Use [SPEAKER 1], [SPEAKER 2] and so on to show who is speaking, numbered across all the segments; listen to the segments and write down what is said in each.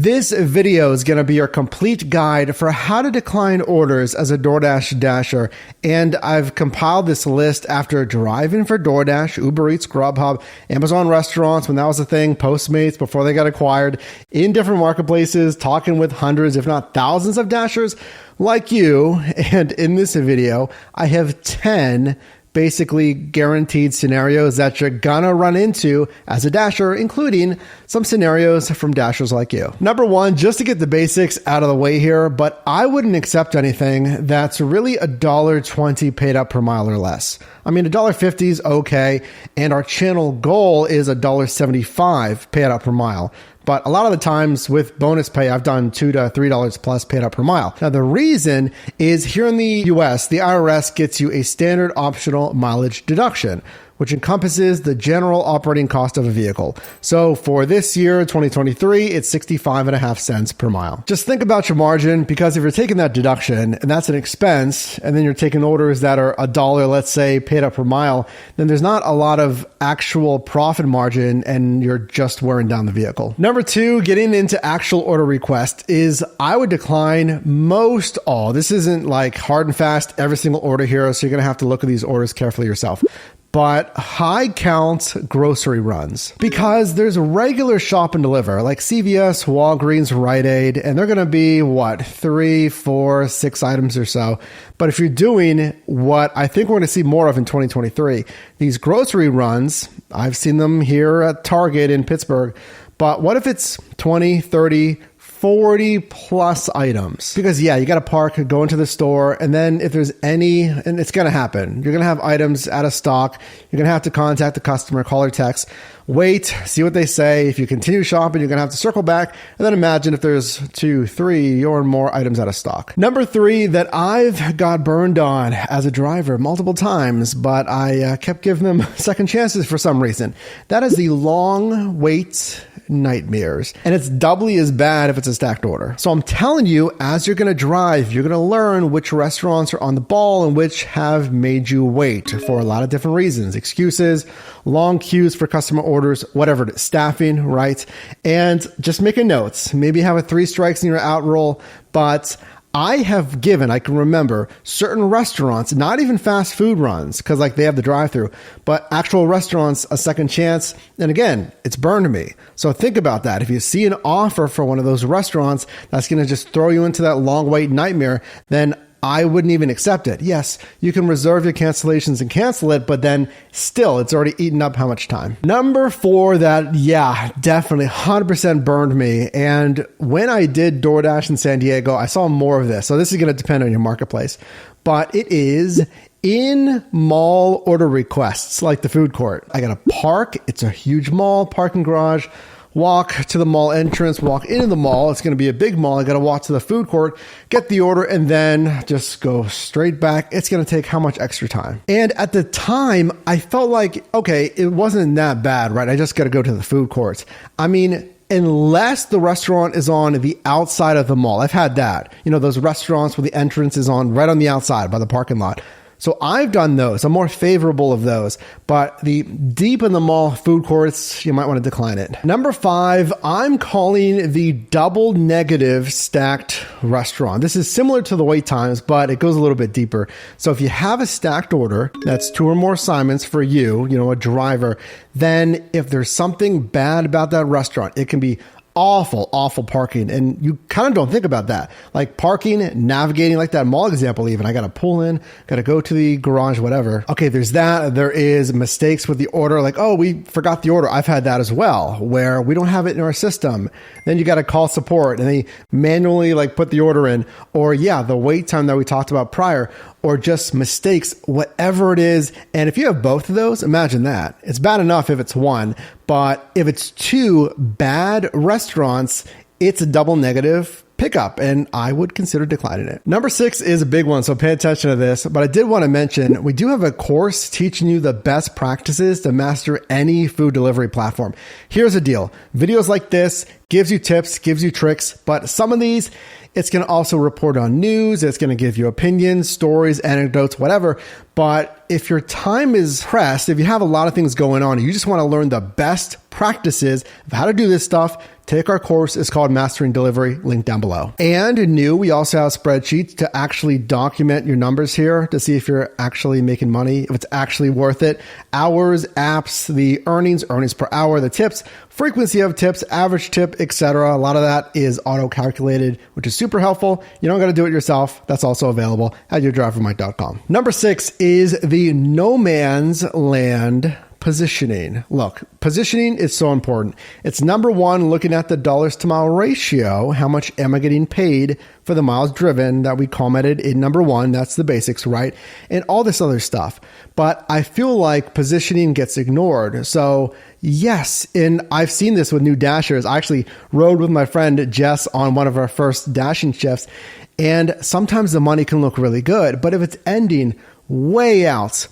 [SPEAKER 1] This video is going to be your complete guide for how to decline orders as a DoorDash Dasher, and I've compiled this list after driving for DoorDash, Uber Eats, Grubhub, Amazon restaurants when that was a thing, Postmates before they got acquired, in different marketplaces, talking with hundreds if not thousands of Dashers like you. And in this video, I have 10 basically guaranteed scenarios that you're gonna run into as a Dasher, including some scenarios from Dashers like you. Number one, just to get the basics out of the way here, but I wouldn't accept anything that's really $1.20 paid up per mile or less. I mean, $1.50 is okay, and our channel goal is $1.75 paid up per mile. But a lot of the times with bonus pay, I've done $2 to $3 plus paid up per mile. Now, the reason is here in the US, the IRS gets you a standard optional mileage deduction, which encompasses the general operating cost of a vehicle. So for this year, 2023, it's 65.5 cents per mile. Just think about your margin, because if you're taking that deduction and that's an expense, and then you're taking orders that are $1, let's say, paid up per mile, then there's not a lot of actual profit margin and you're just wearing down the vehicle. Number two, getting into actual order request is I would decline most all. This isn't like hard and fast every single order here, so you're gonna have to look at these orders carefully yourself. But high count grocery runs, because there's regular shop and deliver like CVS, Walgreens, Rite Aid, and they're going to be what, 3, 4, 6 items or so. But if you're doing what I think we're going to see more of in 2023, these grocery runs, I've seen them here at Target in Pittsburgh, but what if it's 20, 30, 40 plus items? Because yeah, you got to park, go into the store, and then if there's any, and it's going to happen, you're going to have items out of stock. You're going to have to contact the customer, call or text, wait, see what they say. If you continue shopping, you're going to have to circle back and then imagine if there's 2, 3 or more items out of stock. Number three that I've got burned on as a driver multiple times, but I kept giving them second chances for some reason. That is the long wait nightmares. And it's doubly as bad if it's a stacked order. So I'm telling you, as you're going to drive, you're going to learn which restaurants are on the ball and which have made you wait for a lot of different reasons. Excuses, long queues for customer orders, whatever it is, staffing, right? And just making notes. Maybe have a 3 strikes and you're out roll, but I have given, I can remember, certain restaurants, not even fast food runs, because like they have the drive-through, but actual restaurants a second chance. And again, it's burned me. So think about that. If you see an offer for one of those restaurants that's going to just throw you into that long wait nightmare, then I wouldn't even accept it. Yes, you can reserve your cancellations and cancel it, but then still, it's already eaten up how much time. Number four that, yeah, definitely 100% burned me. And when I did DoorDash in San Diego, I saw more of this. So this is going to depend on your marketplace, but it is in mall order requests, like the food court. I got to park. It's a huge mall, parking garage. Walk to the mall entrance, walk into the mall. It's going to be a big mall. I got to walk to the food court, get the order, and then just go straight back. It's going to take how much extra time? And at the time, I felt like, okay, it wasn't that bad, right? I just got to go to the food court. I mean, unless the restaurant is on the outside of the mall. I've had that. You know, those restaurants where the entrance is on right on the outside by the parking lot. So I've done those. I'm more favorable of those, but the deep in the mall food courts, you might want to decline it. Number five, I'm calling the double negative stacked restaurant. This is similar to the wait times, but it goes a little bit deeper. So if you have a stacked order, that's 2 or more assignments for you, a driver, then if there's something bad about that restaurant, it can be awful parking. And you kind of don't think about that. Like parking, navigating, like that mall example even. I got to pull in, got to go to the garage, whatever. Okay, there's that. There is mistakes with the order. Like, oh, we forgot the order. I've had that as well, where we don't have it in our system. Then you got to call support and they manually like put the order in. Or yeah, the wait time that we talked about prior, or just mistakes, whatever it is. And if you have both of those, imagine that. It's bad enough if it's one, but if it's 2 bad restaurants, it's a double negative pickup, and I would consider declining it. Number 6 is a big one, so pay attention to this. But I did want to mention, we do have a course teaching you the best practices to master any food delivery platform. Here's the deal. Videos like this gives you tips, gives you tricks, but some of these, It's going to also report on news. It's going to give you opinions, stories, anecdotes, whatever. But if your time is pressed, if you have a lot of things going on, and you just want to learn the best practices of how to do this stuff, take our course. It's called Mastering Delivery, link down below. And new, we also have spreadsheets to actually document your numbers here to see if you're actually making money, if it's actually worth it. Hours, apps, the earnings per hour, the tips, frequency of tips, average tip, etc. A lot of that is auto-calculated, which is super helpful. You don't got to do it yourself. That's also available at yourdrivermike.com. Number 6 is the no man's land positioning. Look, positioning is so important. It's number 1, looking at the dollars to mile ratio. How much am I getting paid for the miles driven that we commented in number 1? That's the basics, right? And all this other stuff. But I feel like positioning gets ignored. So yes, and I've seen this with new dashers. I actually rode with my friend Jess on one of our first dashing shifts. And sometimes the money can look really good, but if it's ending way out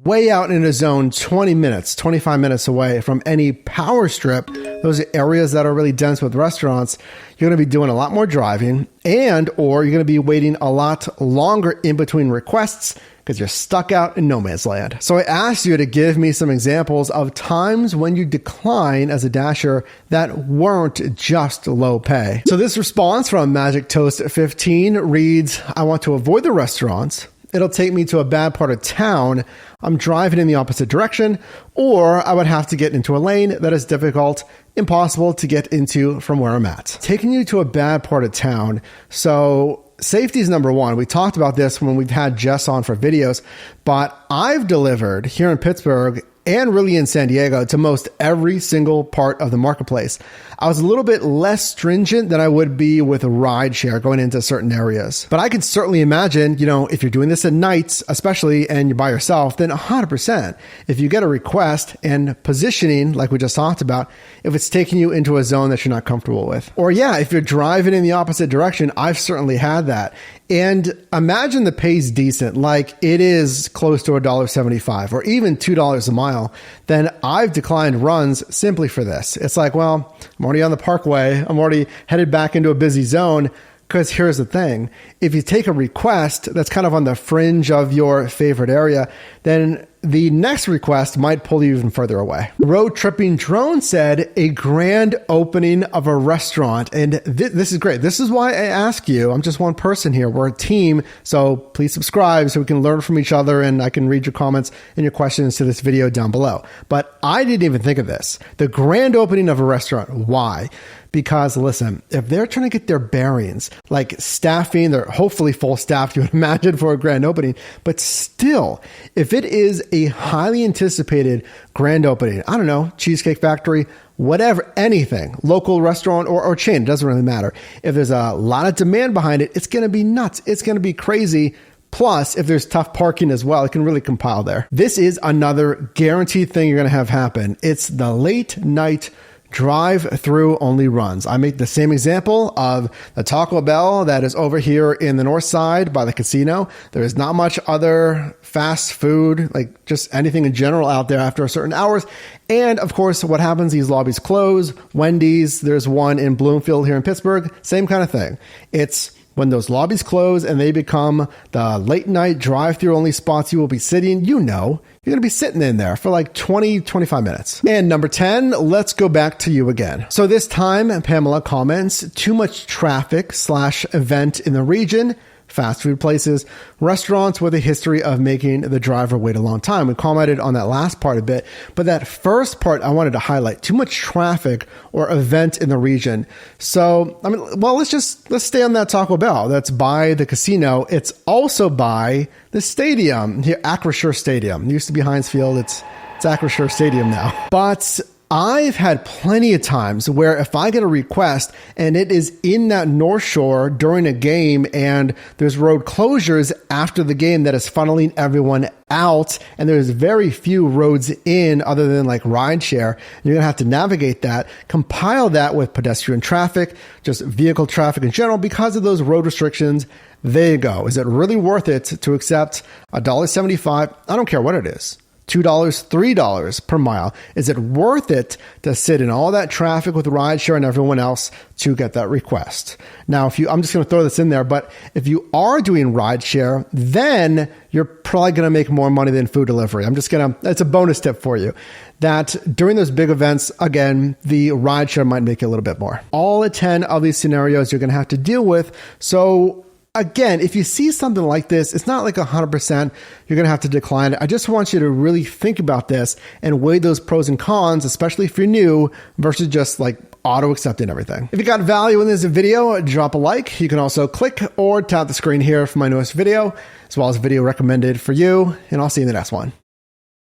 [SPEAKER 1] in a zone 20 minutes, 25 minutes away from any power strip, those areas that are really dense with restaurants, you're going to be doing a lot more driving or you're going to be waiting a lot longer in between requests because you're stuck out in no man's land. So I asked you to give me some examples of times when you decline as a dasher that weren't just low pay. So this response from Magic Toast 15 reads, I want to avoid the restaurants. It'll take me to a bad part of town. I'm driving in the opposite direction, or I would have to get into a lane that is difficult, impossible to get into from where I'm at. Taking you to a bad part of town. So safety is number 1. We talked about this when we've had Jess on for videos, but I've delivered here in Pittsburgh and really in San Diego to most every single part of the marketplace. I was a little bit less stringent than I would be with a rideshare going into certain areas. But I could certainly imagine, if you're doing this at nights, especially, and you're by yourself, then 100%. If you get a request and positioning, like we just talked about, if it's taking you into a zone that you're not comfortable with. Or if you're driving in the opposite direction, I've certainly had that. And imagine the pay's decent, like it is close to $1.75 or even $2 a mile, then I've declined runs simply for this. It's like, well, I'm already on the parkway. I'm already headed back into a busy zone. Because here's the thing, if you take a request that's kind of on the fringe of your favorite area, then the next request might pull you even further away. Road Tripping Drone said a grand opening of a restaurant. And this is great. This is why I ask you. I'm just one person here. We're a team. So please subscribe so we can learn from each other and I can read your comments and your questions to this video down below. But I didn't even think of this. The grand opening of a restaurant. Why? Because listen, if they're trying to get their bearings, like staffing, they're hopefully full staffed, you would imagine, for a grand opening. But still, if it is a highly anticipated grand opening, I don't know, Cheesecake Factory, whatever, anything, local restaurant or chain, it doesn't really matter. If there's a lot of demand behind it, it's going to be nuts. It's going to be crazy. Plus, if there's tough parking as well, it can really compile there. This is another guaranteed thing you're going to have happen. It's the late night drive-through only runs. I make the same example of the Taco Bell that is over here in the north side by the casino. There is not much other fast food, like just anything in general out there after a certain hours. And of course, what happens, these lobbies close. Wendy's, there's one in Bloomfield here in Pittsburgh, same kind of thing. It's when those lobbies close and they become the late night drive-through only spots you will be sitting, you're going to be sitting in there for like 20, 25 minutes. And number 10, let's go back to you again. So this time, Pamela comments, too much traffic / event in the region, fast food places, restaurants with a history of making the driver wait a long time. We commented on that last part a bit, but that first part I wanted to highlight, too much traffic or event in the region. So, let's stay on that Taco Bell. That's by the casino. It's also by the stadium here, Acrisure Stadium. It used to be Heinz Field. It's Acrisure Stadium now. But I've had plenty of times where if I get a request and it is in that North Shore during a game and there's road closures after the game that is funneling everyone out and there's very few roads in other than like rideshare, you're going to have to navigate that, compile that with pedestrian traffic, just vehicle traffic in general because of those road restrictions. There you go. Is it really worth it to accept $1.75? I don't care what it is. $2, $3 per mile? Is it worth it to sit in all that traffic with rideshare and everyone else to get that request? Now, I'm just going to throw this in there, but if you are doing rideshare, then you're probably going to make more money than food delivery. That's a bonus tip for you, that during those big events, again, the rideshare might make you a little bit more. All 10 of these scenarios you're going to have to deal with. So again, if you see something like this, it's not like 100% you're going to have to decline it. I just want you to really think about this and weigh those pros and cons, especially if you're new versus just like auto accepting everything. If you got value in this video, drop a like. You can also click or tap the screen here for my newest video, as well as video recommended for you, and I'll see you in the next one.